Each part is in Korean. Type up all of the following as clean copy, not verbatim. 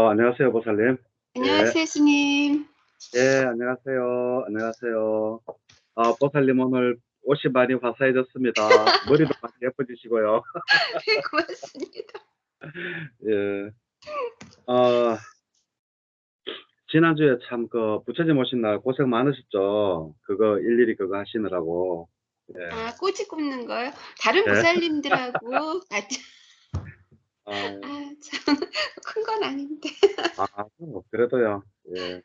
안녕하세요, 보살님. 예, 안녕하세요, 스님. 예, 안녕하세요. 안녕하세요. 보살님 오늘 옷이 많이 화사해졌습니다. 머리도 많이 예뻐지시고요. 네, 고맙습니다. 예, 어, 지난주에 참 부처님 오신 날 고생 많으셨죠? 그거 일일이 그거 하시느라고. 예, 아, 꼬지 굽는 거요? 다른 예, 보살님들하고 같이. 아, 아, 참, 큰 건 아닌데. 그래도요. 예.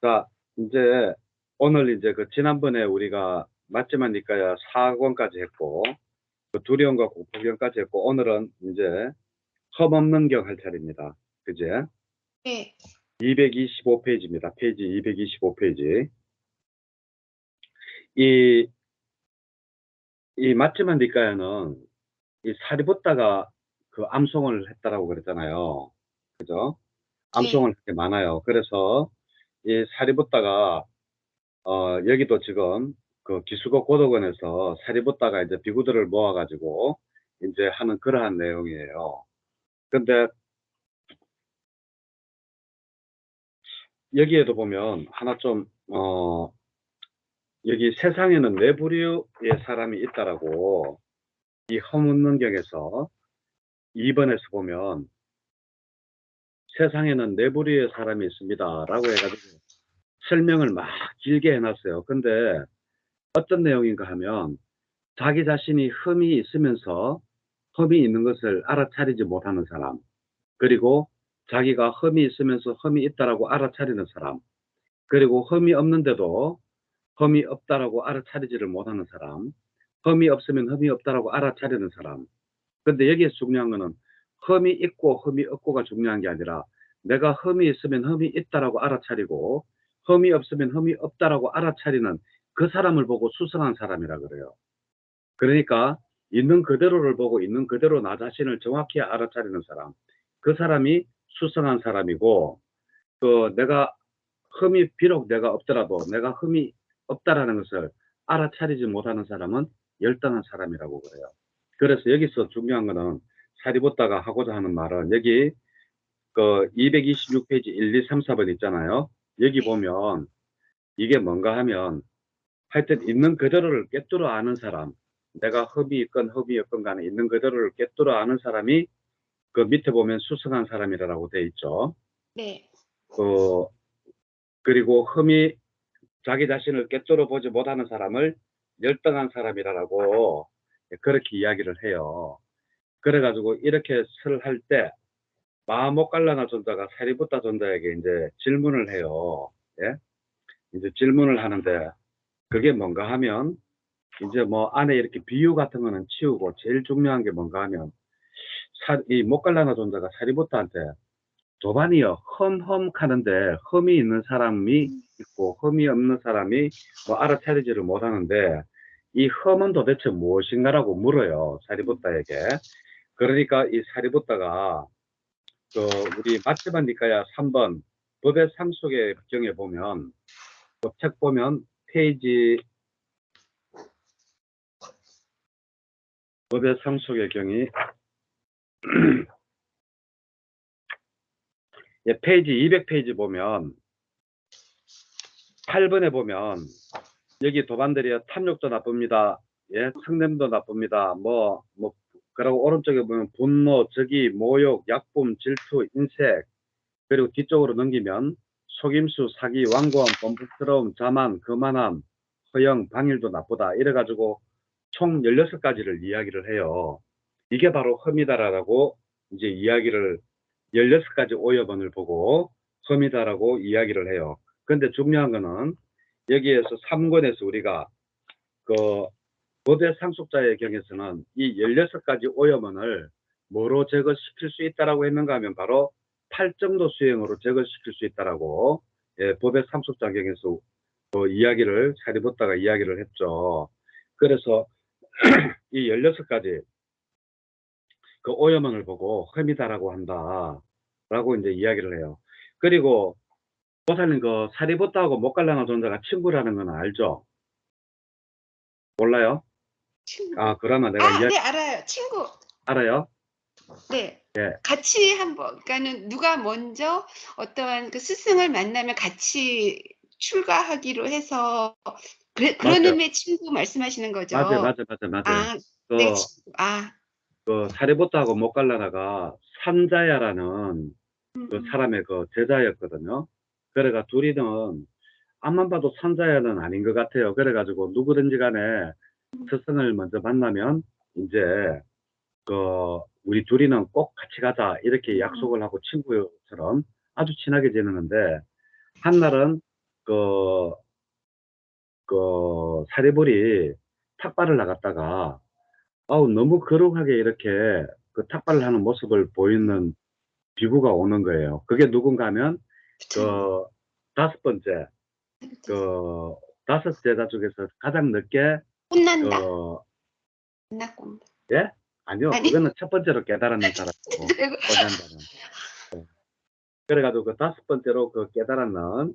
자, 이제 오늘 이제 지난번에 우리가 맞지만 니까야 4권까지 했고, 두려움과 공포경까지 했고, 오늘은 이제 험없는 경 할 차례입니다. 그제? 네, 225페이지입니다. 페이지 225페이지. 이, 이 맞지만 니까야는 이 사리부타가 그 암송을 했다라고 그랬잖아요. 그죠? 네, 암송을 할 게 많아요. 그래서 이 사리부타가, 여기도 지금 그 기수고 고도원에서 사리부타가 이제 비구들을 모아가지고 이제 하는 그러한 내용이에요. 근데 여기에도 보면 하나 좀, 여기 세상에는 네 부류의 사람이 있다라고 이 허문능경에서 2번에서 보면 세상에는 네 부류의 사람이 있습니다라고 해가지고 설명을 막 길게 해놨어요. 근데 어떤 내용인가 하면 자기 자신이 흠이 있으면서 흠이 있는 것을 알아차리지 못하는 사람, 그리고 자기가 흠이 있으면서 흠이 있다라고 알아차리는 사람, 그리고 흠이 없는데도 흠이 없다라고 알아차리지를 못하는 사람, 흠이 없으면 흠이 없다라고 알아차리는 사람. 근데 여기에서 중요한 거는 흠이 있고 흠이 없고가 중요한 게 아니라 내가 흠이 있으면 흠이 있다라고 알아차리고 흠이 없으면 흠이 없다라고 알아차리는 그 사람을 보고 수성한 사람이라 그래요. 그러니까 있는 그대로를 보고 있는 그대로 나 자신을 정확히 알아차리는 사람. 그 사람이 수성한 사람이고, 내가 흠이 비록 내가 없더라도 내가 흠이 없다라는 것을 알아차리지 못하는 사람은 열등한 사람이라고 그래요. 그래서 여기서 중요한 거는 사리부타가 하고자 하는 말은 여기 226페이지 1, 2, 3, 4번 있잖아요. 여기 네. 보면 이게 뭔가 하면 하여튼 있는 그대로를 꿰뚫어 아는 사람, 내가 흡이 있건 흡이 없건 간에 있는 그대로를 꿰뚫어 아는 사람이 그 밑에 보면 수성한 사람이라고 돼 있죠. 네. 어, 그리고 흠이 자기 자신을 꿰뚫어 보지 못하는 사람을 열등한 사람이라고 그렇게 이야기를 해요. 그래가지고 이렇게 설할 때 마모깔라나 존자가 사리부타 존자에게 이제 질문을 해요. 예? 이제 질문을 하는데 그게 뭔가 하면 이제 뭐 안에 이렇게 비유 같은 거는 치우고 제일 중요한 게 뭔가 하면 이 모깔라나 존자가 사리부타한테 도반이요 험험 하는데 험이 있는 사람이 있고 험이 없는 사람이 뭐 알아차리지를 못하는데 이 험은 도대체 무엇인가라고 물어요 사리부타에게. 그러니까 이 사리부타가 우리 맞지만 니까야 3번 법의 상속의 경에 보면 그 책 보면 페이지 법의 상속의 경이 예, 페이지 200페이지 보면 8번에 보면 여기 도반들이 탐욕도 나쁩니다. 예, 성냄도 나쁩니다. 그러고 오른쪽에 보면 분노, 적의, 모욕, 약품, 질투, 인색, 그리고 뒤쪽으로 넘기면 속임수, 사기, 완고함, 범벅스러움, 자만, 거만함, 허영, 방일도 나쁘다. 이래가지고 총 16가지를 이야기를 해요. 이게 바로 험이다라고 이제 이야기를 16가지 오여본을 보고 험이다라고 이야기를 해요. 근데 중요한 거는 여기에서 3권에서 우리가 그 법의 상속자의 경에서는 이 16가지 오염원을 뭐로 제거시킬 수 있다라고 했는가 하면 바로 8정도 수행으로 제거시킬 수 있다라고 예, 법의 상속자 경에서 이야기를 사리부타가 이야기를 했죠. 그래서 이 16가지 그 오염원을 보고 흠이다라고 한다라고 이제 이야기를 해요. 그리고 보살님 사리부타하고 목갈라나 존자가 친구라는 건 알죠? 몰라요? 친구. 그러면 내가 아, 이야기 네, 알아요. 친구. 알아요? 네. 예. 같이 한번 그러니까는 누가 먼저 어떠한 그 스승을 만나면 같이 출가하기로 해서 그런 맞아요. 의미의 친구 말씀하시는 맞아요, 거죠? 맞아요, 맞아요, 맞아요. 아 네. 그, 친구. 아. 사리부트하고 못갈라다가 산자야라는 그 음음. 사람의 그 제자였거든요. 그래가 둘이는 앞만 봐도 산자야는 아닌 것 같아요. 그래가지고 누구든지 간에 스승을 먼저 만나면 이제 우리 둘이는 꼭 같이 가자 이렇게 음음. 약속을 하고 친구처럼 아주 친하게 지내는데 한날은 그, 사리불이 탁발을 나갔다가 아우 너무 거룩하게 이렇게 그 탁발을 하는 모습을 보이는 비구가 오는 거예요. 그게 누군가 하면 부처님. 그 다섯 번째 그 다섯 제자 중에서 가장 늦게 혼난다. 그 혼났고. 예? 아니요. 아니 그거는 첫 번째로 깨달았는 사람이고 그리고 혼낸다는. 그래가지고 그 다섯 번째로 그 깨달았는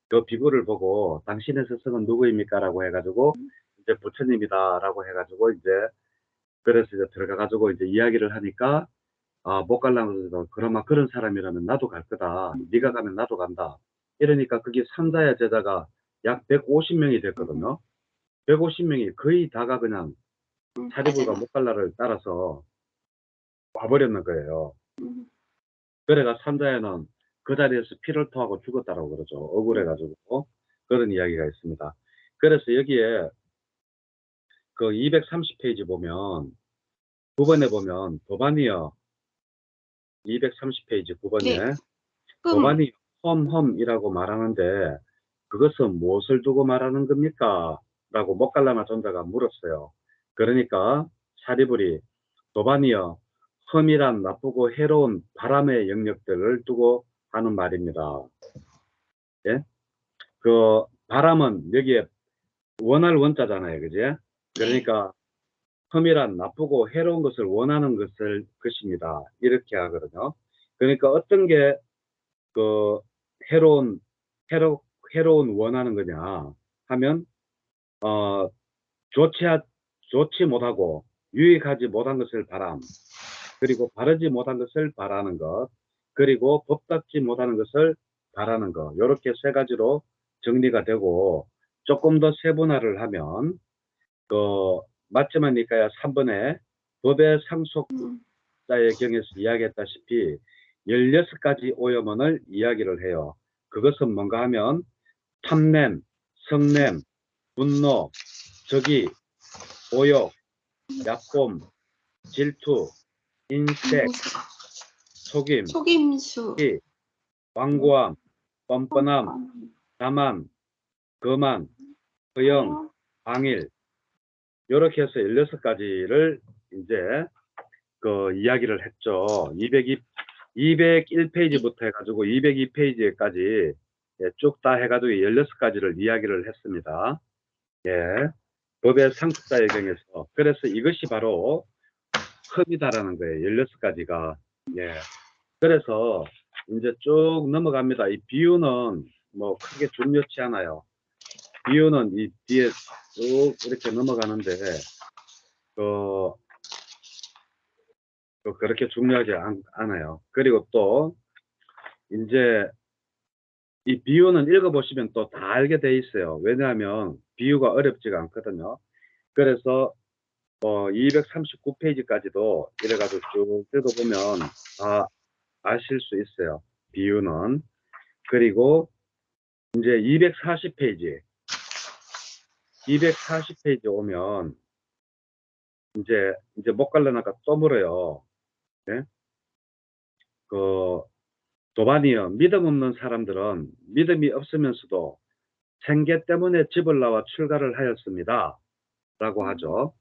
그 비구를 보고 당신의 스승은 누구입니까라고 해가지고 이제 부처님이다라고 해가지고 이제 그래서 이제 들어가가지고 이제 이야기를 하니까 아, 못 갈라면서 그러면 그런 사람이라면 나도 갈 거다. 네가 가면 나도 간다. 이러니까 그게 삼자야 제자가 약 150명이 됐거든요. 150명이 거의 다가 그냥 사리불과 빠져나. 목갈라를 따라서 와버렸는 거예요. 음. 그래가 삼자야는 그 자리에서 피를 토하고 죽었다라고 그러죠. 억울해가지고 그런 이야기가 있습니다. 그래서 여기에 그 230페이지 보면 9번에 보면 도반이여 230페이지 네. 9번에 흠. 도반이 험험이라고 말하는데 그것은 무엇을 두고 말하는 겁니까? 라고 목갈라마 존자가 물었어요. 그러니까 사리불이 도반이여 험이란 나쁘고 해로운 바람의 영역들을 두고 하는 말입니다. 예? 그 바람은 여기에 원할 원자잖아요. 그지? 네. 그러니까 험이란 나쁘고 해로운 것을 원하는 것입니다. 이렇게 하거든요. 그러니까 어떤 게 그 해로운 해로운 원하는 거냐 하면 어 좋지 좋지 못하고 유익하지 못한 것을 바람, 그리고 바르지 못한 것을 바라는 것, 그리고 법답지 못하는 것을 바라는 것, 요렇게 세 가지로 정리가 되고 조금 더 세분화를 하면 그 맞지만 니까야 3번에 법의 상속자의 음. 경에서 이야기했다시피 16가지 오염원을 이야기를 해요. 그것은 뭔가 하면 탐냄, 성냄, 분노, 적이, 오욕, 약봄, 질투, 인색, 인사. 속임, 속임수. 희, 완고함, 뻔뻔함, 뻔뻔. 자만, 거만, 허영, 허영. 방일, 요렇게 해서 16가지를 이제 그 이야기를 했죠. 201페이지부터 해가지고 202페이지까지 쭉 다 해가지고 16가지를 이야기를 했습니다. 예. 법의 상속자의 경에서. 그래서 이것이 바로 흡이다라는 거예요. 16가지가. 예. 그래서 이제 쭉 넘어갑니다. 이 비유는 뭐 크게 중요치 않아요. 비유는 이 뒤에 쭉 이렇게 넘어가는데, 그, 그렇게 중요하지 않아요. 그리고 또, 이제 이 비유는 읽어보시면 또 다 알게 돼 있어요. 왜냐하면 비유가 어렵지가 않거든요. 그래서 239페이지까지도 이래가지고 쭉 읽어보면 다 아실 수 있어요. 비유는. 그리고 이제 240페이지 오면 이제 못 갈려나가 또 물어요. 네? 그 도반이요. 믿음 없는 사람들은 믿음이 없으면서도 생계 때문에 집을 나와 출가를 하였습니다. 라고 하죠.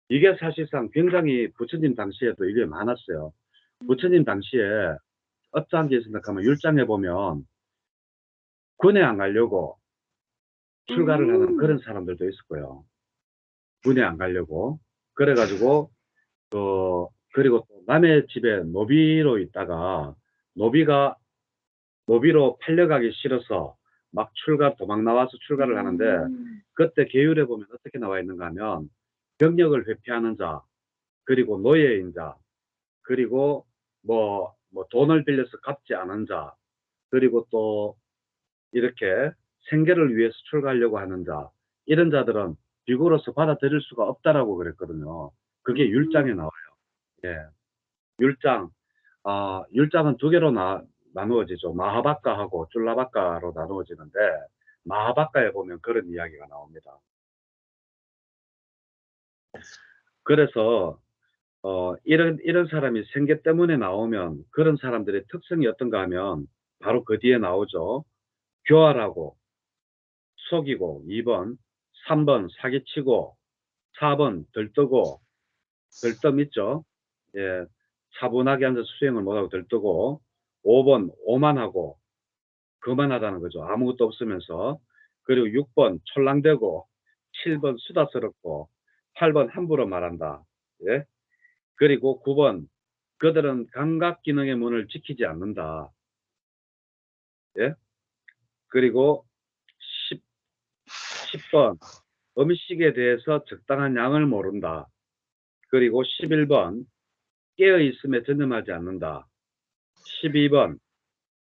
이게 사실상 굉장히 부처님 당시에도 이게 많았어요. 부처님 당시에 어떠한 게 생각하면 율장에 보면 군에 안 가려고 출가를 하는 음. 그런 사람들도 있을 거예요. 군에 안 가려고. 그래가지고 그리고 또 남의 집에 노비로 있다가 노비로 팔려가기 싫어서 막 도망 나와서 출가를 하는데 음. 그때 계율에 보면 어떻게 나와 있는가 하면 병력을 회피하는 자, 그리고 노예인 자, 그리고 뭐 돈을 빌려서 갚지 않은 자, 그리고 또 이렇게 생계를 위해서 출가하려고 하는 자, 이런 자들은 비구로서 받아들일 수가 없다라고 그랬거든요. 그게 율장에 나와요. 예. 율장. 율장은 두 개로 나누어지죠. 마하바카하고 쫄라바카로 나누어지는데, 마하바카에 보면 그런 이야기가 나옵니다. 그래서, 이런 사람이 생계 때문에 나오면 그런 사람들의 특성이 어떤가 하면 바로 그 뒤에 나오죠. 교활하고, 속이고, 2번, 3번 사기치고, 4번 들뜨고, 들뜸 있죠. 예, 차분하게 앉아서 수행을 못하고 들뜨고, 5번 오만하고, 거만하다는 거죠. 아무것도 없으면서. 그리고 6번 촐랑대고, 7번 수다스럽고, 8번 함부로 말한다. 예? 그리고 9번 그들은 감각 기능의 문을 지키지 않는다. 예? 그리고 10번 음식에 대해서 적당한 양을 모른다. 그리고 11번 깨어 있음에 전념하지 않는다. 12번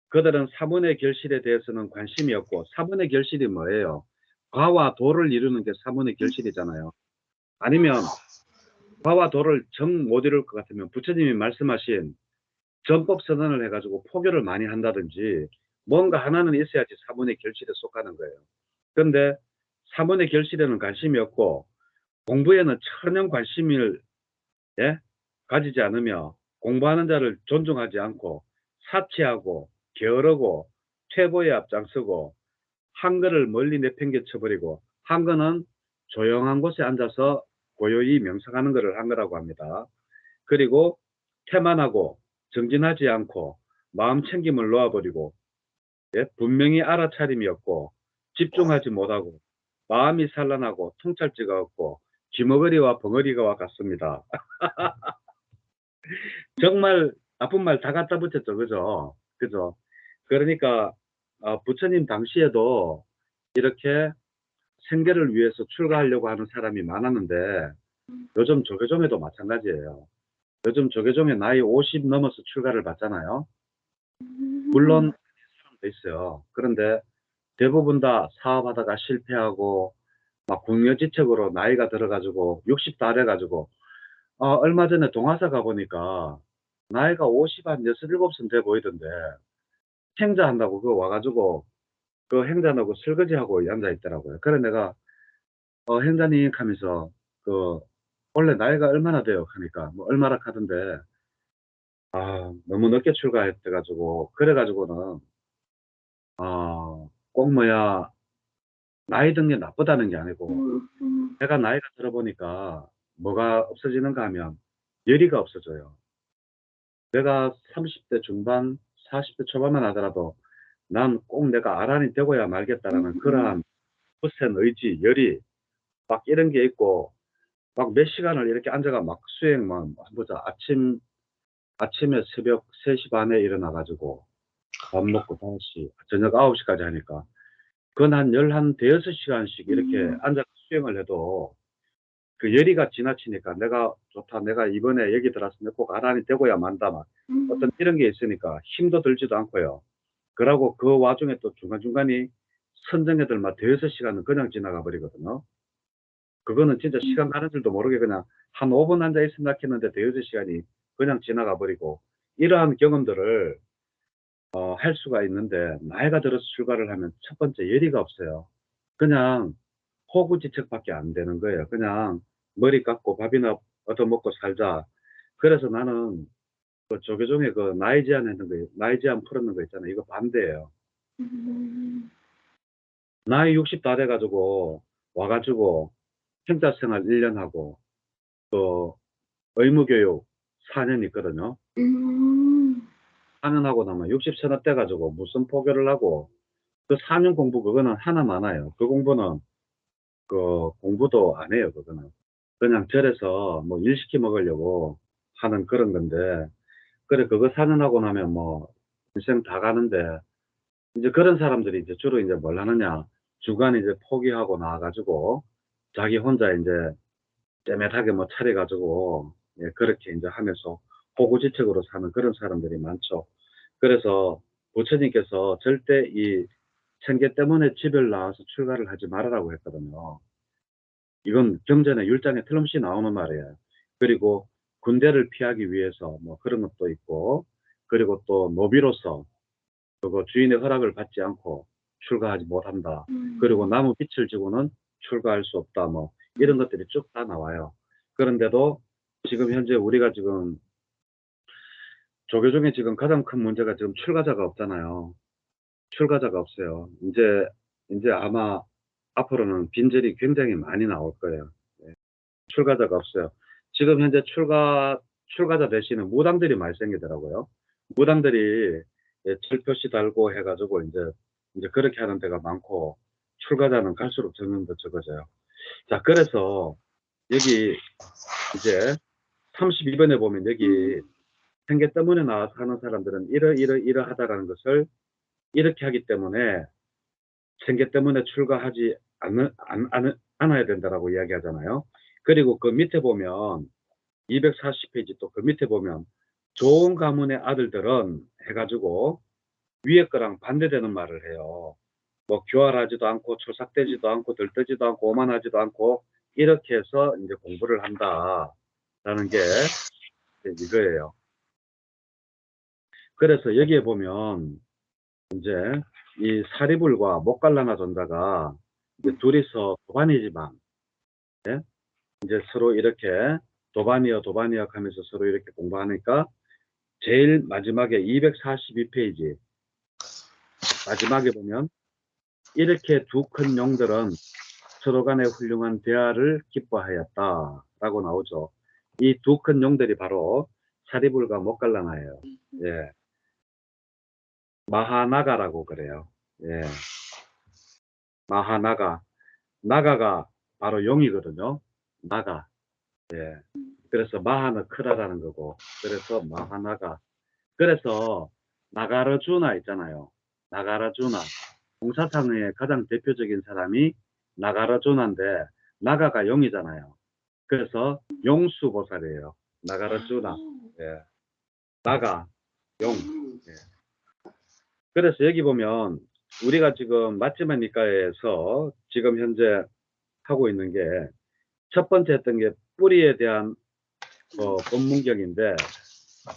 그들은 사문의 결실에 대해서는 관심이 없고, 사문의 결실이 뭐예요? 과와 도를 이루는 게 사문의 결실이잖아요. 아니면 과와 도를 정 못 이룰 것 같으면 부처님이 말씀하신 전법 선언을 해가지고 포교를 많이 한다든지 뭔가 하나는 있어야지 사문의 결실에 속하는 거예요. 그런데 사문의 결실에는 관심이 없고 공부에는 전혀 관심을 가지지 않으며 공부하는 자를 존중하지 않고 사치하고 게으르고 퇴보에 앞장서고 한글을 멀리 내팽개쳐버리고, 한글은 조용한 곳에 앉아서 고요히 명상하는 것을 한글라고 합니다. 그리고 태만하고 정진하지 않고 마음 챙김을 놓아버리고, 분명히 알아차림이 없고 집중하지 못하고 마음이 산란하고 통찰지가 없고 쥐머거리와 벙어리가 같습니다. 정말 나쁜 말 다 갖다 붙였죠. 그죠? 그죠? 그러니까 부처님 당시에도 이렇게 생계를 위해서 출가하려고 하는 사람이 많았는데, 요즘 조계종에도 마찬가지예요. 요즘 조계종에 나이 50 넘어서 출가를 받잖아요. 물론 사람도 있어요. 그런데 대부분 다 사업하다가 실패하고 막 궁여지책으로 나이가 들어가지고 60 다 돼가지고, 얼마 전에 동화사 가보니까 나이가 50 한 6, 7은 돼 보이던데, 행자 한다고 그거 와가지고 그 행자하고 설거지하고 앉아 있더라고요. 그래 내가 행자님 하면서 그 원래 나이가 얼마나 돼요 하니까 뭐 얼마나 하던데, 너무 늦게 출가했대 가지고, 그래 가지고는 꼭 뭐야 나이 든 게 나쁘다는 게 아니고, 내가 나이가 들어보니까 뭐가 없어지는가 하면 열의가 없어져요. 내가 30대 중반 40대 초반만 하더라도 난 꼭 내가 아란이 되고야 말겠다라는 그러한 굳센 의지, 열의 막 이런 게 있고, 막 몇 시간을 이렇게 앉아가 막 수행만 보자. 아침에 새벽 3시 반에 일어나가지고 밥 먹고 5시, 저녁 9시까지 하니까 그건 한 대여섯 시간씩 이렇게 앉아서 수행을 해도 그 열의가 지나치니까 내가 좋다. 내가 이번에 여기 들어왔으면 꼭 아란이 되고야 만다. 막 어떤 이런 게 있으니까 힘도 들지도 않고요. 그러고 그 와중에 또 중간중간에 선정애들 막 대여섯 시간은 그냥 지나가 버리거든요. 그거는 진짜 시간 가는 줄도 모르게 그냥 한 5분 앉아 있으면 했는데 대여섯 시간이 그냥 지나가 버리고, 이러한 경험들을 할 수가 있는데, 나이가 들어서 출가를 하면 첫 번째 열의가 없어요. 그냥 호구지책밖에 안 되는 거예요. 그냥 머리 깎고 밥이나 얻어먹고 살자. 그래서 나는 그 조계종에 그 나이 제한했는 거, 나이 제한 풀었는 거 있잖아요. 이거 반대예요. 나이 60 다 돼가지고 와가지고 행자생활 1년 하고 또 의무교육 4년 있거든요. 4년 하고 나면 60 서너 돼가지고 무슨 포교를 하고, 그 4년 공부 그거는 하나 많아요. 그 공부는 그 공부도 안 해요. 그거는 그냥 절에서 뭐 일 시켜 먹으려고 하는 그런 건데, 그래 그거 4년 하고 나면 뭐 인생 다 가는데, 이제 그런 사람들이 이제 주로 이제 뭘 하느냐, 주간 이제 포기하고 나와가지고 자기 혼자 이제 째매하게 뭐 차려가지고, 그렇게 이제 하면서 호구지책으로 사는 그런 사람들이 많죠. 그래서 부처님께서 절대 이 생계 때문에 집을 나와서 출가를 하지 말아라고 했거든요. 이건 경전의 율장에 틀림없이 나오는 말이에요. 그리고 군대를 피하기 위해서 뭐 그런 것도 있고, 그리고 또 노비로서 그거 주인의 허락을 받지 않고 출가하지 못한다. 그리고 나무 빛을 지고는 출가할 수 없다. 뭐 이런 것들이 쭉 다 나와요. 그런데도 지금 현재 우리가 지금 조교 중에 지금 가장 큰 문제가 지금 출가자가 없잖아요. 출가자가 없어요. 이제 아마 앞으로는 빈절이 굉장히 많이 나올 거예요. 예. 출가자가 없어요. 지금 현재 출가자 대신에 무당들이 많이 생기더라고요. 무당들이 예, 철표시 달고 해가지고 이제 그렇게 하는 데가 많고, 출가자는 갈수록 점점 더 적어져요. 자, 그래서 여기 이제 32번에 보면 여기 생계 때문에 나와서 하는 사람들은 이러하다라는 것을 이렇게 하기 때문에 생계 때문에 출가하지 않아야 된다라고 이야기하잖아요. 그리고 그 밑에 보면 240페이지 또 그 밑에 보면 좋은 가문의 아들들은 해가지고 위에 거랑 반대되는 말을 해요. 뭐 교활하지도 않고 초삭되지도 않고 들뜨지도 않고 오만하지도 않고 이렇게 해서 이제 공부를 한다라는 게 이거예요. 그래서 여기에 보면 이제 이 사리불과 목갈라나 존자가 이제 둘이서 도반이지만, 예? 이제 서로 이렇게 도반이여 하면서 서로 이렇게 공부하니까 제일 마지막에 242페이지 마지막에 보면 이렇게 두 큰 용들은 서로 간의 훌륭한 대화를 기뻐하였다라고 나오죠. 이 두 큰 용들이 바로 사리불과 목갈라나예요. 예. 마하나가라고 그래요. 예. 마하나가. 나가가 바로 용이거든요. 나가. 예. 그래서 마하는 크다라는 거고, 그래서 마하나가. 그래서 나가라주나 있잖아요. 나가라주나. 공사상의 가장 대표적인 사람이 나가라주나인데, 나가가 용이잖아요. 그래서 용수보살이에요. 나가라주나. 예. 나가, 용. 예. 그래서 여기 보면 우리가 지금 맞지마 니까에서 지금 현재 하고 있는 게 첫 번째 했던 게 뿌리에 대한 법문경인데,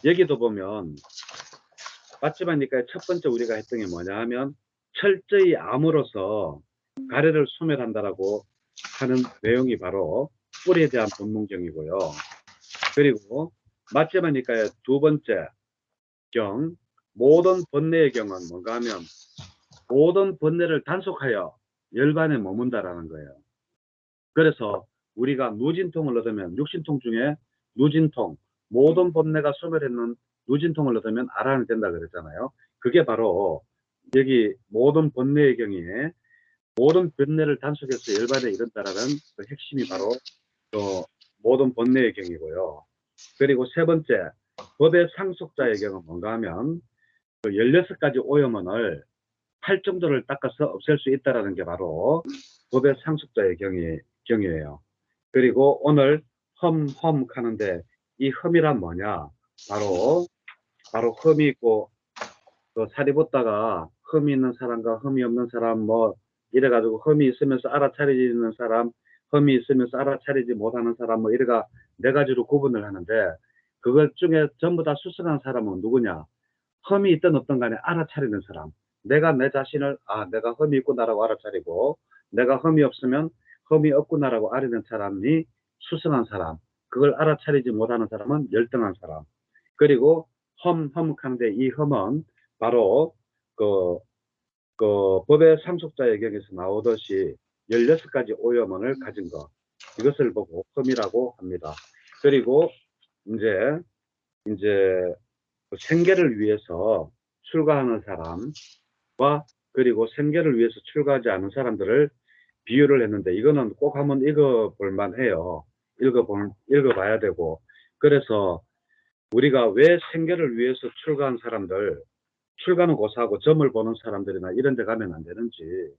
여기도 보면 맞지마 니까의 첫 번째 우리가 했던 게 뭐냐 하면 철저히 암으로서 가래를 소멸한다라고 하는 내용이 바로 뿌리에 대한 법문경이고요. 그리고 맞지마 니까의 두 번째 경 모든 번뇌의 경은 뭔가 하면 모든 번뇌를 단속하여 열반에 머문다라는 거예요. 그래서 우리가 누진통을 얻으면 육신통 중에 누진통, 모든 번뇌가 소멸했는 누진통을 얻으면 아란이 된다 그랬잖아요. 그게 바로 여기 모든 번뇌의 경위에 모든 번뇌를 단속해서 열반에 이른다라는 그 핵심이 바로 모든 번뇌의 경이고요. 그리고 세 번째, 법의 상속자의 경은 뭔가 하면 16가지 오염원을 8정도를 닦아서 없앨 수 있다는 게 바로 법의 상속자의 경이에요. 그리고 오늘 험 하는데 이 험이란 뭐냐? 바로 험이 있고 그 사리붓다가 험이 있는 사람과 험이 없는 사람 뭐 이래가지고 험이 있으면서 알아차리는 사람, 험이 있으면서 알아차리지 못하는 사람 뭐 이래가 네 가지로 구분을 하는데, 그것 중에 전부 다 수승한 사람은 누구냐? 험이 있든 없든 간에 알아차리는 사람. 내가 내 자신을 내가 험이 있구나라고 알아차리고, 내가 험이 없으면 험이 없구나라고 아리는 사람이 수승한 사람. 그걸 알아차리지 못하는 사람은 열등한 사람. 그리고 험하는데 이 험은 바로 그 법의 상속자의 경에서 나오듯이 16가지 오염원을 가진 것. 이것을 보고 험이라고 합니다. 그리고 이제 생계를 위해서 출가하는 사람과 그리고 생계를 위해서 출가하지 않은 사람들을 비유를 했는데, 이거는 꼭 한번 읽어볼 만해요. 읽어봐야 되고. 그래서 우리가 왜 생계를 위해서 출가한 사람들, 출가는 고사하고 점을 보는 사람들이나 이런 데 가면 안 되는지,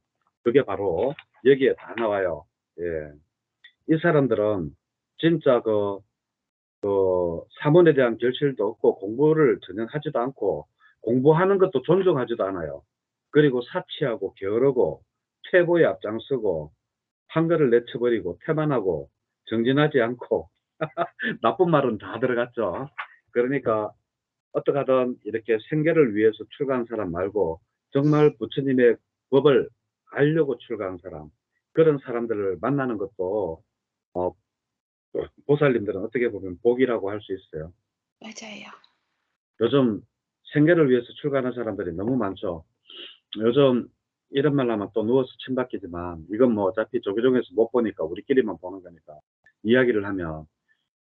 그게 바로 여기에 다 나와요. 예. 이 사람들은 진짜 사문에 대한 결실도 없고 공부를 전혀 하지도 않고 공부하는 것도 존중하지도 않아요. 그리고 사치하고 게으르고 퇴보에 앞장서고 한글을 내쳐버리고 태만하고 정진하지 않고 나쁜 말은 다 들어갔죠. 그러니까 어떻게 하든 이렇게 생계를 위해서 출가한 사람 말고 정말 부처님의 법을 알려고 출가한 사람, 그런 사람들을 만나는 것도 어, 보살님들은 어떻게 보면 복이라고 할 수 있어요. 맞아요. 요즘 생계를 위해서 출가하는 사람들이 너무 많죠. 요즘 이런 말 하면 또 누워서 침박히지만 이건 뭐 어차피 조계종에서 못 보니까 우리끼리만 보는 거니까 이야기를 하면,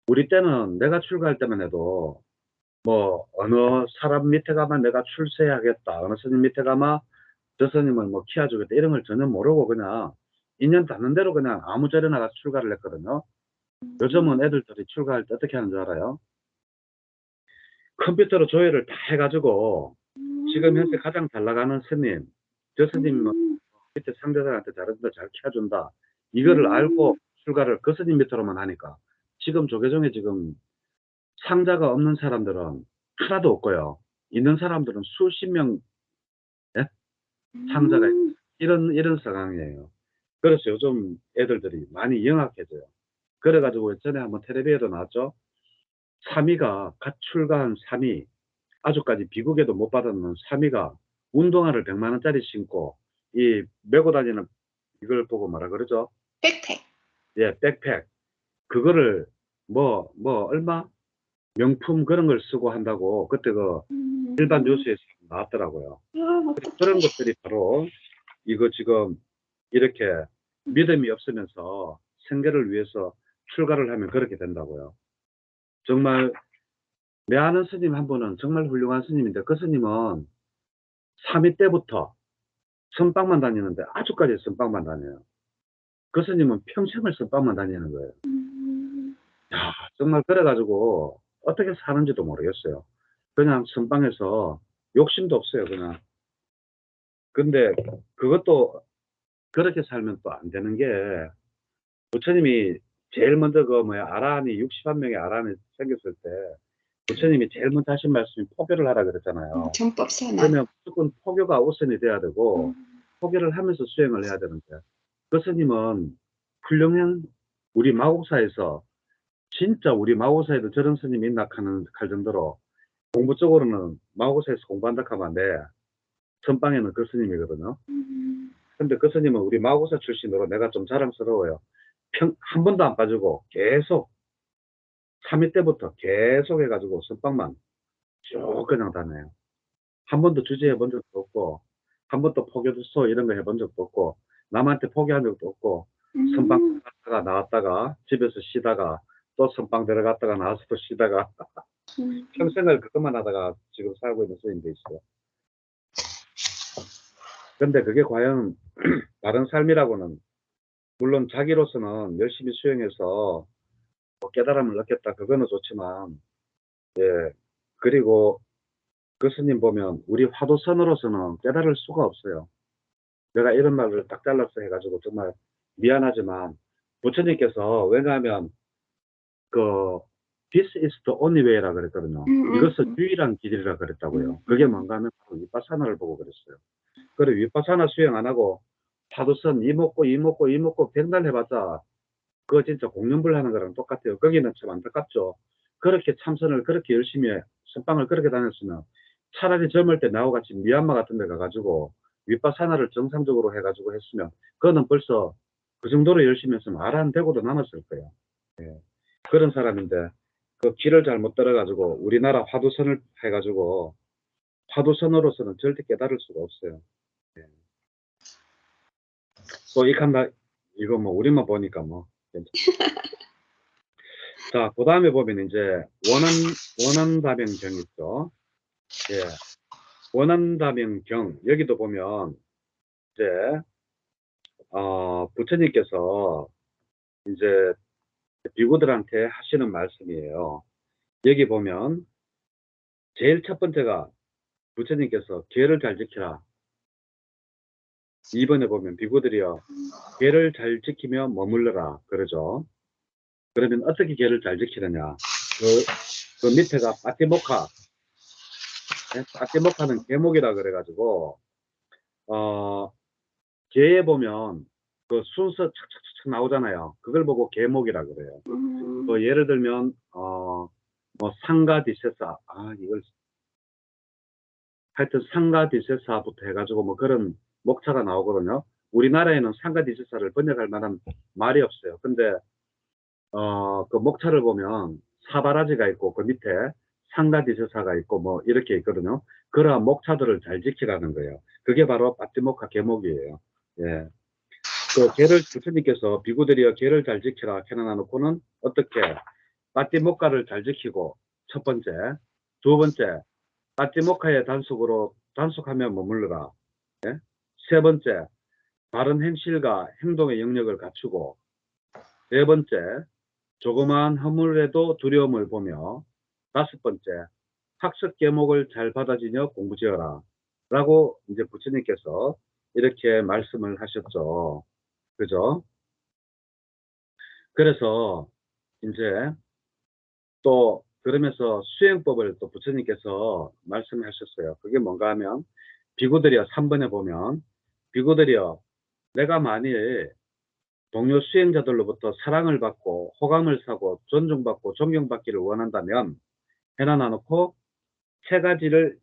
우리 때는 내가 출가할 때만 해도 뭐 어느 사람 밑에 가면 내가 출세하겠다, 어느 스님 밑에 가면 저 스님을 뭐 키워주겠다, 이런 걸 전혀 모르고 그냥 인연 닿는 대로 그냥 아무 자리 나가서 출가를 했거든요. 요즘은 애들들이 출가할 때 어떻게 하는 줄 알아요? 컴퓨터로 조회를 다 해가지고 지금 현재 가장 잘 나가는 스님, 저 스님 밑에 상대방한테 잘해준다, 잘 키워준다, 이거를 알고 출가를 그 스님 밑으로만 하니까 지금 조계종에 지금 상자가 없는 사람들은 하나도 없고요. 있는 사람들은 수십 명, 예? 상자가 있어요. 이런 상황이에요. 그래서 요즘 애들들이 많이 영악해져요. 그래가지고 전에 한번 텔레비에도 나왔죠. 사미가 갓 출가한 사미, 아주까지 비국에도 못 받았는 사미가 운동화를 100만 원짜리 신고 이 메고 다니는 이걸 보고 뭐라 그러죠? 백팩. 예, 백팩. 그거를 얼마? 명품 그런 걸 쓰고 한다고 그때 그 일반 뉴스에서 나왔더라고요. 그런 어떡해. 것들이 바로 이거 지금 이렇게 믿음이 없으면서 생계를 위해서 출가를 하면 그렇게 된다고요. 정말 내 아는 스님 한 분은 정말 훌륭한 스님인데 그 스님은 3위 때부터 선방만 다니는데 아주까지 선방만 다녀요. 그 스님은 평생을 선방만 다니는 거예요. 야, 정말 그래가지고 어떻게 사는지도 모르겠어요. 그냥 선방에서 욕심도 없어요, 그냥. 근데 그것도 그렇게 살면 또 안 되는 게, 부처님이 제일 먼저 그 뭐야 아라한이 60만 명의 아라한이 생겼을 때 부처님이 제일 먼저 하신 말씀이 포교를 하라 그랬잖아요. 전법 선언. 그러면 무조건 포교가 우선이 돼야 되고 포교를 하면서 수행을 해야 되는데, 그 스님은 훌륭한 우리 마곡사에서, 진짜 우리 마곡사에도 저런 스님이 있나 하는 할 정도로 공부 쪽으로는 마곡사에서 공부한다 하면 돼. 선방에는 그 스님이거든요. 근데 그 스님은 우리 마곡사 출신으로 내가 좀 자랑스러워요. 한 번도 안 빠지고 계속 3위 때부터 계속 해가지고 선방만 쭉 그냥 다녀요. 한 번도 주제해 본 적도 없고, 한 번도 포교도 이런 거 해본 적도 없고, 남한테 포기한 적도 없고, 선방 들어갔다가 나왔다가 집에서 쉬다가 또 선방 들어갔다가 나와서 또 쉬다가 평생을 그것만 하다가 지금 살고 있는 스님도 있어요. 근데 그게 과연 바른 삶이라고는, 물론 자기로서는 열심히 수행해서 뭐 깨달음을 얻겠다, 그거는 좋지만, 예, 그리고 그 스님 보면 우리 화도선으로서는 깨달을 수가 없어요. 내가 이런 말을 딱 잘라서 해가지고 정말 미안하지만, 부처님께서, 왜냐하면 그 This is the only way라 그랬거든요. 이것은 유일한 길이라 그랬다고요. 그게 뭔가 하면 바로 위파사나를 보고 그랬어요. 그래, 위파사나 수행 안 하고 파도선 이 먹고 백날 해봤자 그거 진짜 공연불 하는 거랑 똑같아요. 거기는 참 안타깝죠. 그렇게 참선을 그렇게 열심히 선방을 그렇게 다녔으면 차라리 젊을 때 나와 같이 미얀마 같은 데 가가지고 윗바사나를 정상적으로 해가지고 했으면 그거는 벌써 그 정도로 열심히 했으면 아란되고도 남았을 거예요. 예. 그런 사람인데 그 길을 잘못 들어가지고 우리나라 화두선을 해가지고 화두선으로서는 절대 깨달을 수가 없어요. 예. 또 이칸나 이거 뭐 우리만 보니까 뭐 자, 그 다음에 보면 이제 원한다면경 있죠. 예. 원한다면경, 여기도 보면 이제 부처님께서 이제 비구들한테 하시는 말씀이에요. 여기 보면 제일 첫 번째가 부처님께서 계를 잘 지키라. 2번에 보면 비구들이여 계를 잘 지키며 머물러라 그러죠. 그러면 어떻게 계를 잘 지키느냐? 그 밑에가 빠띠모카. 예? 빠띠모카는 계목이라 그래가지고, 계에 보면 그 순서 착착착 나오잖아요. 그걸 보고 계목이라 그래요. 또 예를 들면, 뭐 상가디세사. 이걸 하여튼 상가디세사부터 해가지고 뭐 그런 목차가 나오거든요. 우리나라에는 상가디세사를 번역할 만한 말이 없어요. 근데 그 목차를 보면 사바라지가 있고 그 밑에 상가디세사가 있고 뭐 이렇게 있거든요. 그러한 목차들을 잘 지키라는 거예요. 그게 바로 빠띠모카 계목이에요. 예. 그 계를 부처님께서 비구들이여 계를 잘 지키라 캐나나 놓고는 어떻게 빠띠모카를 잘 지키고 첫 번째, 두 번째 빠띠모카의 단속하며 머물러라. 예? 세 번째, 바른 행실과 행동의 영역을 갖추고, 네 번째, 조그마한 허물에도 두려움을 보며, 다섯 번째, 학습 계목을 잘 받아지며 공부지어라. 라고 이제 부처님께서 이렇게 말씀을 하셨죠. 그죠? 그래서 이제 또 그러면서 수행법을 또 부처님께서 말씀하셨어요. 그게 뭔가 하면 비구들이여 3번에 보면 비구들이여 내가 만일 동료 수행자들로부터 사랑을 받고 호감을 사고 존중받고 존경받기를 원한다면 해놔 놓고 네 가지를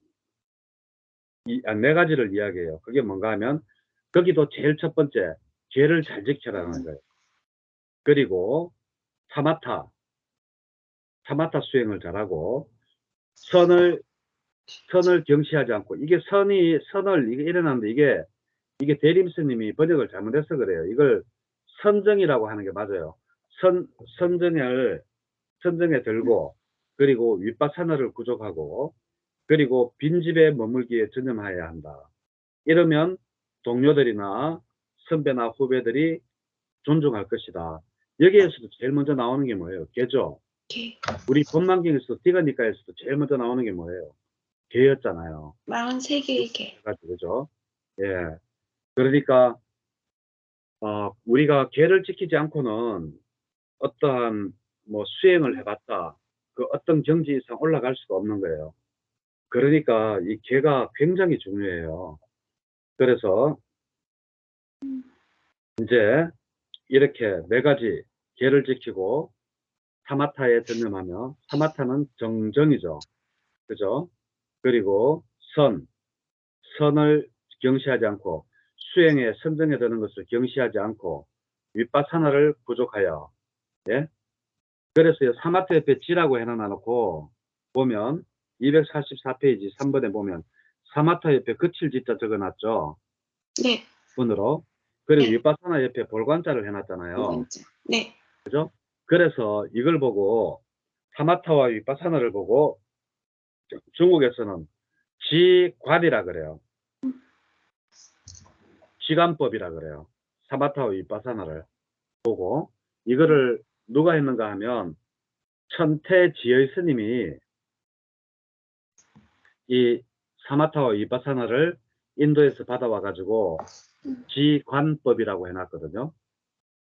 이야기해요. 그게 뭔가 하면 거기도 제일 첫 번째 죄를 잘 지켜라는 거예요. 그리고 사마타 수행을 잘하고 선을 경시하지 않고 이게 선을 이게 일어나는데 이게 대림스님이 번역을 잘못해서 그래요. 이걸 선정이라고 하는 게 맞아요. 선정에 들고 그리고 윗바사나를 구족하고 그리고 빈집에 머물기에 전념하여야 한다. 이러면 동료들이나 선배나 후배들이 존중할 것이다. 여기에서도 제일 먼저 나오는 게 뭐예요? 개죠. 우리 법만경에서 디가니까에서도 제일 먼저 나오는 게 뭐예요? 개였잖아요. 43개의 개. 그죠? 예. 그러니까 우리가 개를 지키지 않고는 어떠한 뭐 수행을 해봤다. 그 어떤 경지 이상 올라갈 수가 없는 거예요. 그러니까 이 개가 굉장히 중요해요. 그래서 이제 이렇게 네 가지 개를 지키고 사마타에 전념하며 사마타는 정정이죠. 그죠? 그리고 선을 경시하지 않고 수행에 선정에 드는 것을 경시하지 않고 윗바사나를 부족하여 예? 그래서 사마타 옆에 지라고 해놔놓고 보면 244페이지 3번에 보면 사마타 옆에 그칠 지자 적어놨죠. 네. 번으로. 그리고 네. 윗바사나 옆에 볼관자를 해놨잖아요. 네. 그죠? 그래서 이걸 보고 사마타와 윗바사나를 보고 중국에서는 지관이라 그래요. 지관법이라 그래요. 사마타와 윗바사나를 보고 이거를 누가 했는가 하면 천태지의 스님이 이 사마타와 윗바사나를 인도에서 받아와 가지고 지관법이라고 해놨거든요.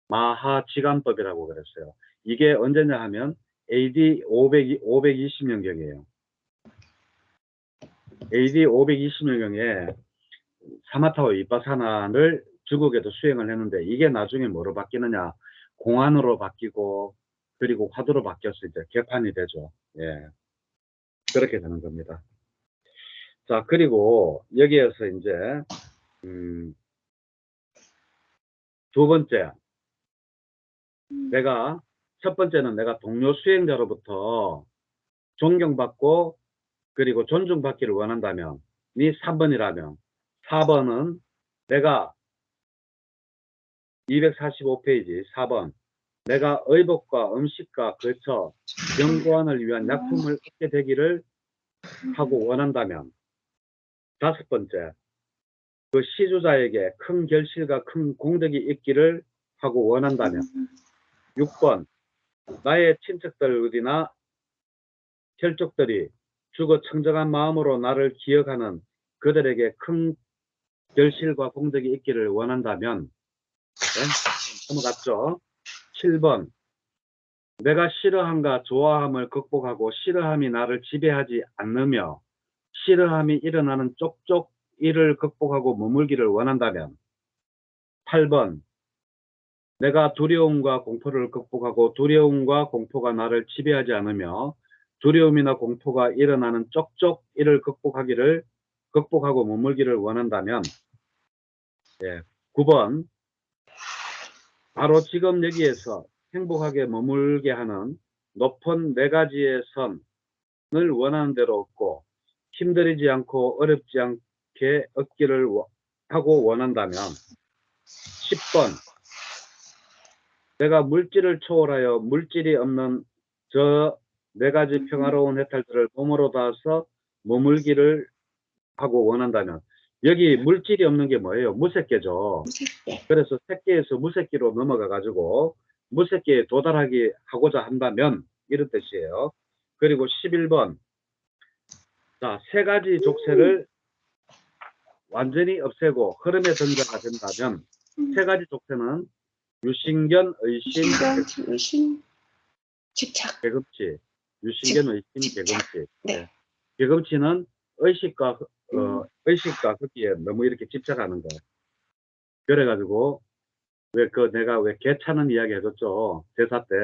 마하지관법이라고 그랬어요. 이게 언제냐 하면 AD 520년경이에요. AD 520년경에 사마타와 윗바사나를 중국에도 수행을 했는데 이게 나중에 뭐로 바뀌느냐 공안으로 바뀌고 그리고 화두로 바뀌어서 이제 개판이 되죠. 예, 그렇게 되는 겁니다. 자, 그리고 여기에서 이제 두 번째 첫 번째는 내가 동료 수행자로부터 존경받고 그리고 존중받기를 원한다면 이 3번이라면 4번은 내가 245페이지 4번 내가 의복과 음식과 거처 병고안을 위한 약품을 얻게 되기를 하고 원한다면 다섯 번째 그 시주자에게 큰 결실과 큰 공덕이 있기를 하고 원한다면 6번 나의 친척들이나 혈족들이 죽어 청정한 마음으로 나를 기억하는 그들에게 큰 결실과 공덕이 있기를 원한다면 네? 넘어갔죠. 7번 내가 싫어함과 좋아함을 극복하고 싫어함이 나를 지배하지 않으며 싫어함이 일어나는 쪽쪽 이를 극복하고 머물기를 원한다면 8번 내가 두려움과 공포를 극복하고 두려움과 공포가 나를 지배하지 않으며 두려움이나 공포가 일어나는 쪽쪽 이를 극복하고 머물기를 원한다면 9번 바로 지금 여기에서 행복하게 머물게 하는 높은 4가지의 선을 원하는 대로 얻고 힘들이지 않고 어렵지 않게 얻기를 하고 원한다면 10번 내가 물질을 초월하여 물질이 없는 저 4가지 평화로운 해탈들을 몸으로 닿아서 머물기를 하고 원한다면 여기 물질이 없는 게 뭐예요? 무색계죠. 그래서 색계에서 무색계로 넘어가 가지고 무색계에 도달하기 하고자 한다면 이런 뜻이에요. 그리고 11번 자, 3가지 족쇄를 완전히 없애고 흐름의 등자가 된다면 3가지 족쇄는 유신견, 의심, 의심, 집착. 개금치. 유신견, 의심, 집착. 개금치. 네. 개금치는 의식과 거기에 너무 이렇게 집착하는 거예요. 그래가지고 내가 왜 개차는 이야기 해줬죠. 대사 때.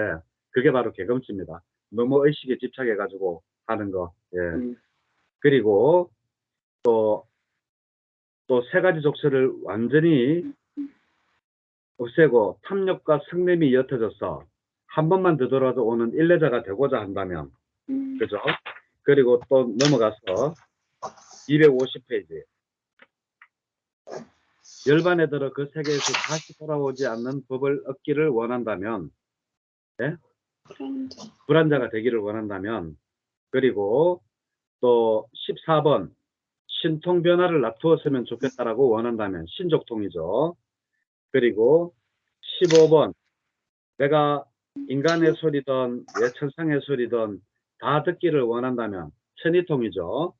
그게 바로 개금치입니다. 너무 의식에 집착해가지고 하는 거. 예. 그리고 또 3가지 족쇄를 완전히 없애고 탐욕과 성냄이 옅어져서 한 번만 되돌아도 오는 일례자가 되고자 한다면 그죠? 그리고 또 넘어가서 250페이지 열반에 들어 그 세계에서 다시 돌아오지 않는 법을 얻기를 원한다면 네? 불안자가 되기를 원한다면 그리고 또 14번 신통 변화를 놔두었으면 좋겠다라고 원한다면 신족통이죠. 그리고 15번 내가 인간의 소리든 천상의 소리든 다 듣기를 원한다면 천이통이죠.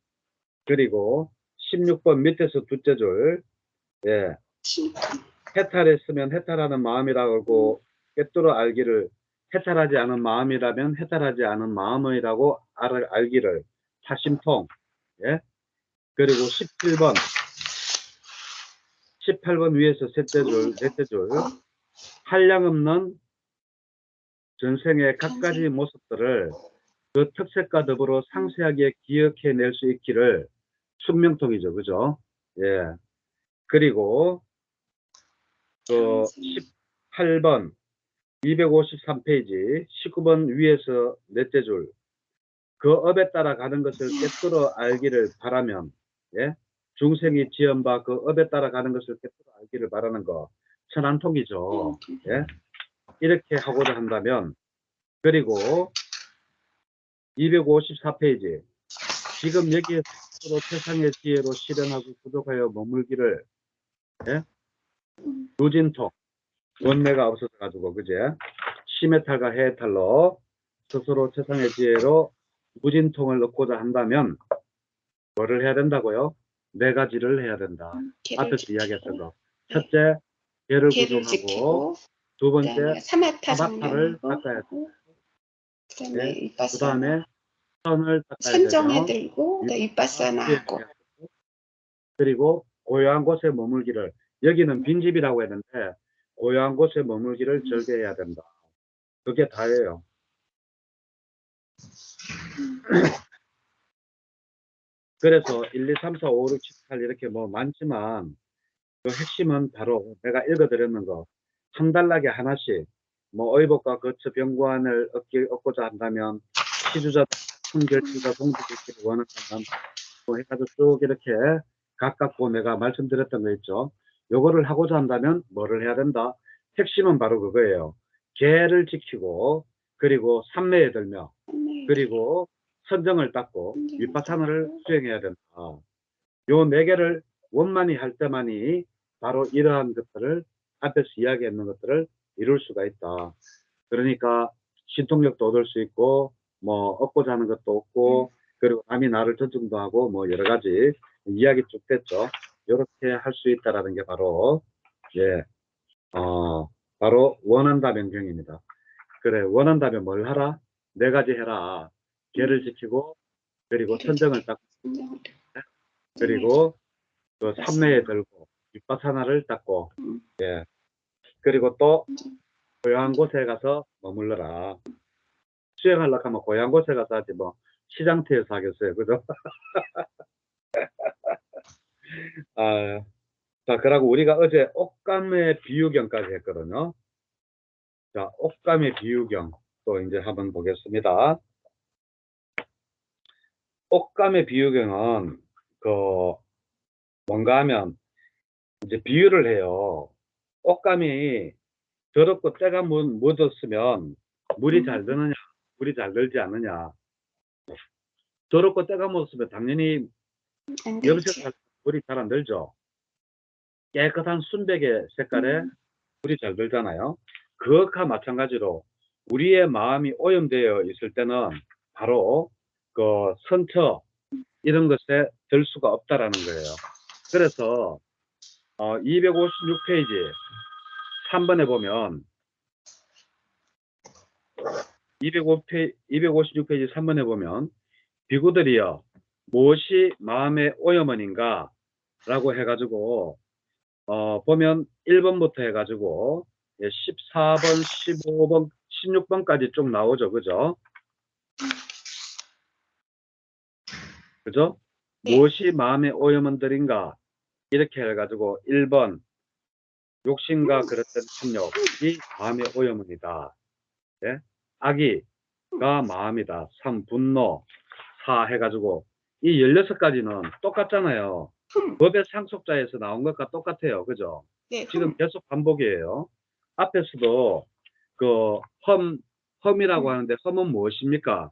그리고 16번 밑에서 둘째 줄 예. 해탈했으면 해탈하는 마음이라고 꿰뚫어 알기를 해탈하지 않은 마음이라면 해탈하지 않은 마음이라고 알기를 타심통 예. 그리고 18번 위에서 셋째 줄 넷째 줄 한량없는 전생의 각가지 모습들을 그 특색과 더불어 상세하게 기억해낼 수 있기를 숙명통이죠. 그죠? 예. 그리고 그 18번 253페이지 19번 위에서 넷째 줄 그 업에 따라 가는 것을 꿰뚫어 알기를 바라면 예? 중생이 지은 바 그 업에 따라 가는 것을 꿰뚫어 알기를 바라는 거 천안통이죠. 예? 이렇게 하고자 한다면 그리고 254페이지 지금 여기에 스스로 세상의 지혜로 실현하고 부족하여 머물기를 예? 누진통 원내가 없어서 가지고 그제 심해탈과 해탈로 스스로 세상의 지혜로 무진통을 얻고자 한다면 뭐를 해야 된다고요? 4가지를 해야 된다. 앞에서 이야기했던 거. 첫째, 개를 구종하고 두 번째, 사바타를 닦아야 된다. 그 다음에 선을 닦아야 되며 선정해 들고 윗바사나하고 그리고 고요한 곳에 머물기를 여기는 빈집이라고 했는데 고요한 곳에 머물기를 절개해야 된다. 그게 다예요. 그래서 1, 2, 3, 4, 5, 6, 7, 8 이렇게 뭐 많지만 그 핵심은 바로 내가 읽어드렸는 거 한 달락에 하나씩 뭐 의복과 거처 병관을 얻고자 한다면 시주자 결실과 동지들끼리 원한다면 뭐 해가지고 쭉 이렇게 가깝고 내가 말씀드렸던 거 있죠. 요거를 하고자 한다면 뭐를 해야 된다? 핵심은 바로 그거예요. 계를 지키고 그리고 삼매에 들며 그리고 선정을 닦고 윗바탕을 수행해야 된다. 요 4개를 원만히 할 때만이 바로 이러한 것들을 앞에서 이야기했는 것들을 이룰 수가 있다. 그러니까 신통력도 얻을 수 있고 뭐 얻고자 하는 것도 얻고 그리고 남이 나를 존중도 하고 뭐 여러 가지 이야기 쭉 됐죠. 이렇게 할 수 있다라는 게 바로 바로 원한다 명경입니다. 그래, 원한다면 뭘 하라? 네 가지 해라. 계를 지키고, 그리고 천정을 닦고, 그리고 그 삼매에 들고, 윗밭 하나를 닦고, 예. 그리고 또 고요한 곳에 가서 머물러라. 수행하려고 하면 고요한 곳에 가서 하지 뭐 시장터에서 하겠어요. 그죠? 아, 자, 그러고 우리가 어제 옷감의 비유경까지 했거든요. 자, 옷감의 비유경 또 이제 한번 보겠습니다. 옷감의 비유경은 그 뭔가 하면 이제 비유를 해요. 옷감이 더럽고 때가 묻었으면 물이 잘 드느냐, 물이 잘 들지 않느냐. 더럽고 때가 묻었으면 당연히 안 염색 되지. 물이 잘 안 들죠. 깨끗한 순백의 색깔에 물이 잘 들잖아요. 그것과 마찬가지로 우리의 마음이 오염되어 있을 때는 바로 그 선처 이런 것에 들 수가 없다라는 거예요. 그래서 256페이지 3번에 보면 256페이지 3번에 보면 비구들이여 무엇이 마음의 오염원인가 라고 해가지고 보면 1번부터 해가지고 14번, 15번, 16번까지 쭉 나오죠. 그죠? 그죠? 네. 무엇이 마음의 오염원들인가 이렇게 해가지고 1번 욕심과 그릇된 탐욕이 마음의 오염원이다. 예? 악의가 마음이다. 3 분노, 4 해가지고 이 16가지는 똑같잖아요. 법의 상속자에서 나온 것과 똑같아요. 그죠? 네. 지금 계속 반복이에요. 앞에서도 그 험이라고 하는데 험은 무엇입니까?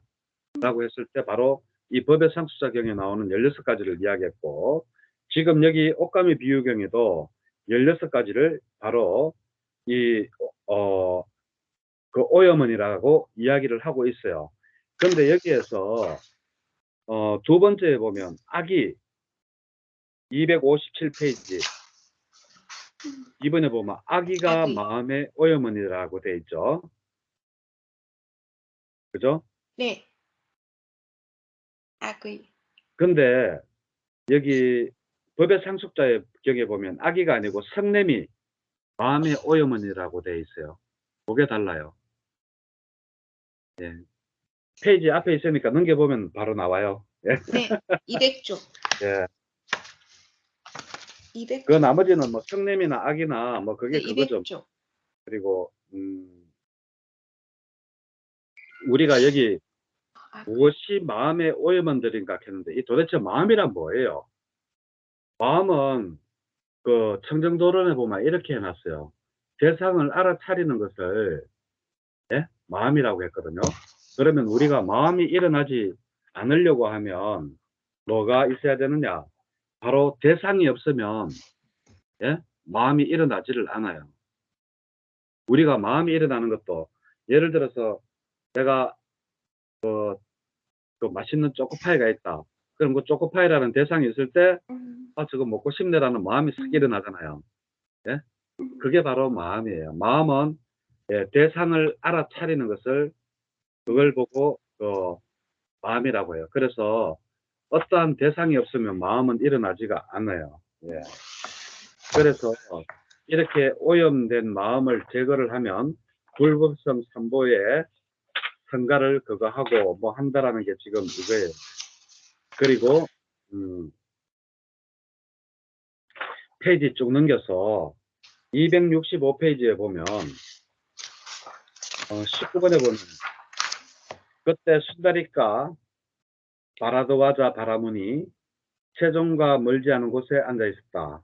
라고 했을 때 바로 이 법의 상속자경에 나오는 16가지를 이야기했고 지금 여기 옷감의 비유경에도 16가지를 바로 이 그 오염원이라고 이야기를 하고 있어요. 그런데 여기에서 두 번째에 보면 악이 257페이지 이번에 보면 악의가 악의. 마음의 오염원이라고 돼 있죠. 그죠? 네. 악의. 근데 여기 법의 상속자의 경에 보면 악의가 아니고 성냄이 마음의 오염원이라고 돼 있어요. 그게 달라요. 예. 페이지 앞에 있으니까 넘겨보면 바로 나와요. 예. 네. 200쪽. 예. 200쪽. 그 나머지는 뭐 성냄이나 악이나 뭐 그게 네, 그거죠. 200쪽. 그리고 우리가 여기 무엇이 마음의 오염원들인가 했는데 이 도대체 마음이란 뭐예요? 마음은 그 청정도론에 보면 이렇게 해놨어요. 대상을 알아차리는 것을 마음이라고 했거든요. 그러면 우리가 마음이 일어나지 않으려고 하면 뭐가 있어야 되느냐? 바로 대상이 없으면 마음이 일어나지를 않아요. 우리가 마음이 일어나는 것도 예를 들어서 내가 그 맛있는 초코파이가 있다. 그럼 그 초코파이라는 대상이 있을 때 저거 먹고 싶네라는 마음이 싹 일어나잖아요. 예? 그게 바로 마음이에요. 마음은 대상을 알아차리는 것을 그걸 보고 마음이라고 해요. 그래서 어떠한 대상이 없으면 마음은 일어나지가 않아요. 예. 그래서 이렇게 오염된 마음을 제거를 하면 불법성 삼보에 성가를 그거 하고 뭐 한다라는 게 지금 이거예요. 그리고 페이지 쭉 넘겨서 265페이지에 보면 19번에 보면 그때 순다리가 바라도와자 바라무니 세종과 멀지 않은 곳에 앉아 있었다.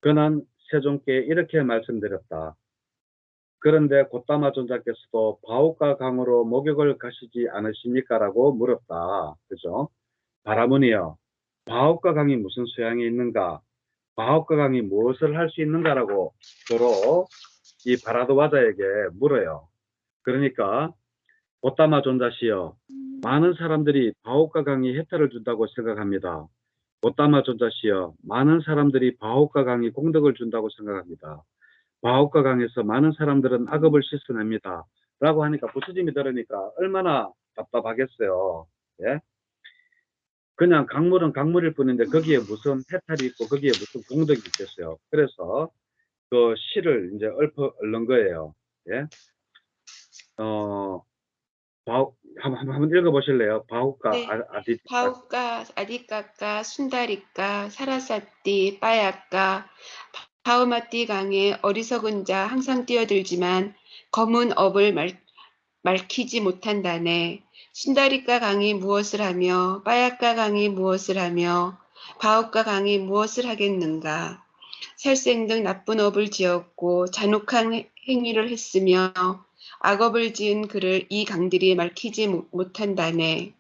그는 세종께 이렇게 말씀드렸다. 그런데 곧다마 존자께서도 바울과 강으로 목욕을 가시지 않으십니까? 라고 물었다. 그죠? 바라무니여, 바울과 강이 무슨 소양이 있는가? 바울과 강이 무엇을 할 수 있는가라고 서로 이 바라도와자에게 물어요. 그러니까 곧다마 존자시여, 많은 사람들이 바울과 강이 혜택을 준다고 생각합니다. 곧다마 존자시여, 많은 사람들이 바울과 강이 공덕을 준다고 생각합니다. 바울과 강에서 많은 사람들은 악업을 씻어냅니다. 라고 하니까 부처님이 들으니까 얼마나 답답하겠어요. 예? 그냥 강물은 강물일 뿐인데 거기에 무슨 해탈이 있고 거기에 무슨 공덕이 있겠어요. 그래서 그 시를 이제 읊어 읊는 거예요. 예? 한번 읽어보실래요? 바우카 네. 아디티카. 바우까, 아디까까, 순다리까, 사라사띠, 빠야까, 바우마띠 강에 어리석은 자 항상 뛰어들지만 검은 업을 말키지 못한다네. 순다리까 강이 무엇을 하며 빠야까 강이 무엇을 하며 바우까 강이 무엇을 하겠는가. 살생 등 나쁜 업을 지었고 잔혹한 행위를 했으며 악업을 지은 그를 이 강들이 말키지 못한다네.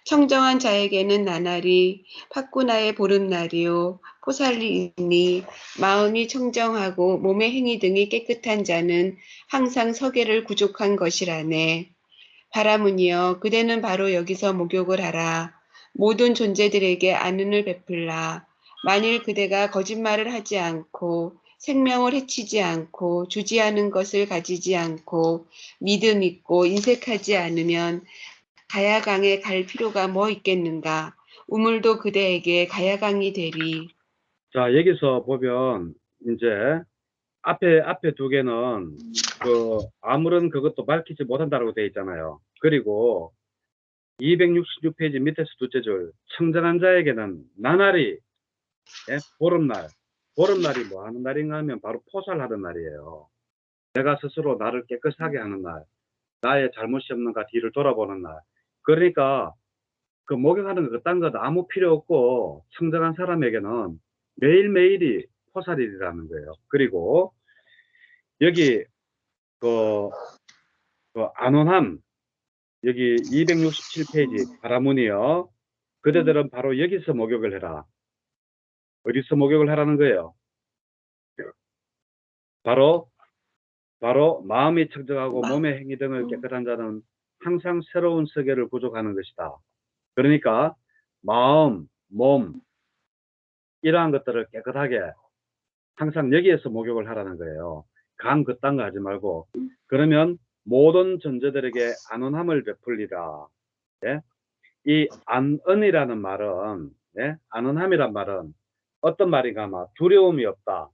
청정한 자에게는 나날이 파꾸나의 보름날이요 포살리니 마음이 청정하고 몸의 행위 등이 깨끗한 자는 항상 서계를 구족한 것이라네. 바라문이여 그대는 바로 여기서 목욕을 하라. 모든 존재들에게 안은을 베풀라. 만일 그대가 거짓말을 하지 않고 생명을 해치지 않고 주지하는 것을 가지지 않고 믿음 있고 인색하지 않으면 가야강에 갈 필요가 뭐 있겠는가? 우물도 그대에게 가야강이 되리. 자, 여기서 보면 이제 앞에 두 개는 그 아무런 그것도 밝히지 못한다고 되어 있잖아요. 그리고 266페이지 밑에서 둘째 줄 청정한 자에게는 나날이 예? 보름날이 뭐 하는 날인가 하면 바로 포살하는 날이에요. 내가 스스로 나를 깨끗하게 하는 날, 나의 잘못이 없는가 뒤를 돌아보는 날. 그러니까 그 목욕하는 거 그딴 거 아무 필요 없고 청정한 사람에게는 매일매일이 포살일이라는 거예요. 그리고 여기 그, 그 안원함 여기 267페이지 바라문이요. 그대들은 바로 여기서 목욕을 해라. 어디서 목욕을 하라는 거예요? 바로 마음이 청정하고 몸의 행위 등을 깨끗한 자는 항상 새로운 세계를 구족하는 것이다. 그러니까 마음, 몸 이러한 것들을 깨끗하게 항상 여기에서 목욕을 하라는 거예요. 강 그딴 거 하지 말고. 그러면 모든 존재들에게 안온함을 베풀리라. 예? 이 안은이라는 말은 예? 안온함이란 말은 어떤 말인가 하면 두려움이 없다.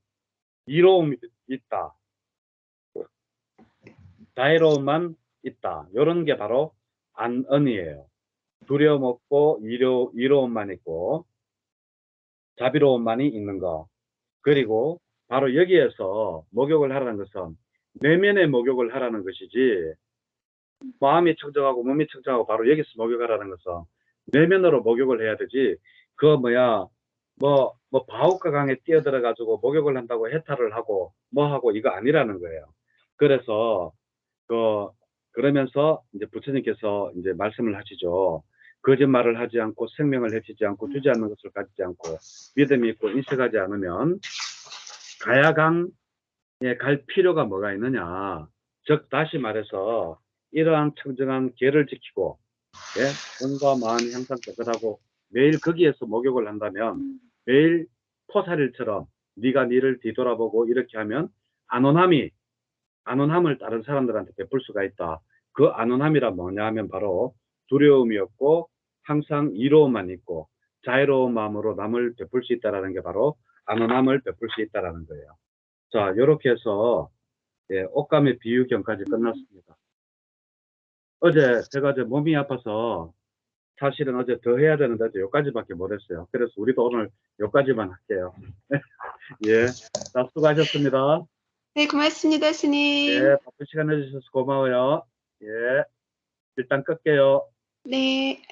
이로움이 있다. 자유로움만 있다. 이런 게 바로 안은이에요. 두려움 없고 이로움만 있고 자비로움만이 있는 거. 그리고 바로 여기에서 목욕을 하라는 것은 내면의 목욕을 하라는 것이지 마음이 청정하고 몸이 청정하고 바로 여기서 목욕하라는 것은 내면으로 목욕을 해야 되지 그거 뭐야 뭐 바우카 강에 뛰어들어 가지고 목욕을 한다고 해탈을 하고 뭐 하고 이거 아니라는 거예요. 그래서 그러면서 이제 부처님께서 이제 말씀을 하시죠. 거짓말을 하지 않고 생명을 해치지 않고 주지 않는 것을 가지지 않고 믿음이 있고 인식하지 않으면 가야강에 갈 필요가 뭐가 있느냐. 즉 다시 말해서 이러한 청정한 계를 지키고 예? 몸과 마음이 항상 깨끗하고 매일 거기에서 목욕을 한다면 매일 포살일처럼 네가 니를 뒤돌아보고 이렇게 하면 안온함을 다른 사람들한테 베풀 수가 있다. 그 안온함이란 뭐냐 하면 바로 두려움이 없고 항상 이로움만 있고 자유로운 마음으로 남을 베풀 수 있다는 게 바로 안온함을 베풀 수 있다는 거예요. 자, 이렇게 해서 예, 옷감의 비유경까지 끝났습니다. 어제 제가 몸이 아파서 사실은 어제 더 해야 되는데 여기까지밖에 못했어요. 그래서 우리도 오늘 여기까지만 할게요. 예, 자, 수고하셨습니다. 네, 고맙습니다, 스님. 예, 바쁜 시간 내주셔서 고마워요. 예, 일단 끌게요. 네.